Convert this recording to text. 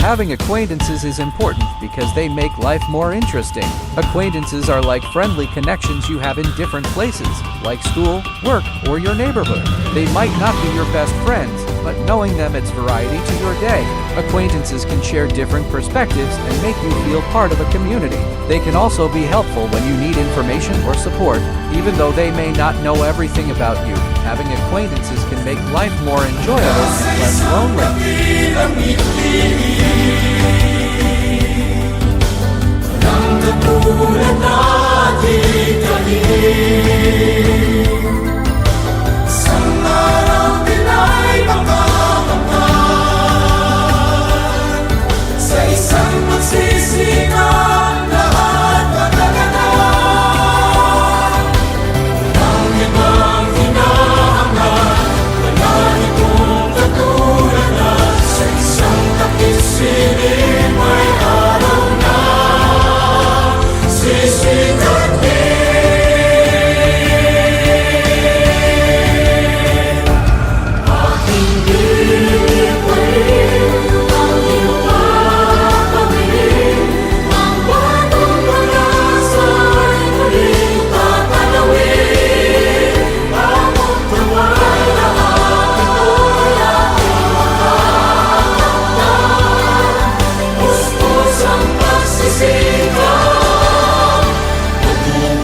Having acquaintances is important because they make life more interesting. Acquaintances are like friendly connections you have in different places, like school, work, or your neighborhood. They might not be your best friends, but knowing them adds variety to your day. Acquaintances can share different perspectives and make you feel part of a community. They can also be helpful when you need information or support, even though they may not know everything about you. Having acquaintances can make life more enjoyable and less lonely. Ang katulad natin kanina.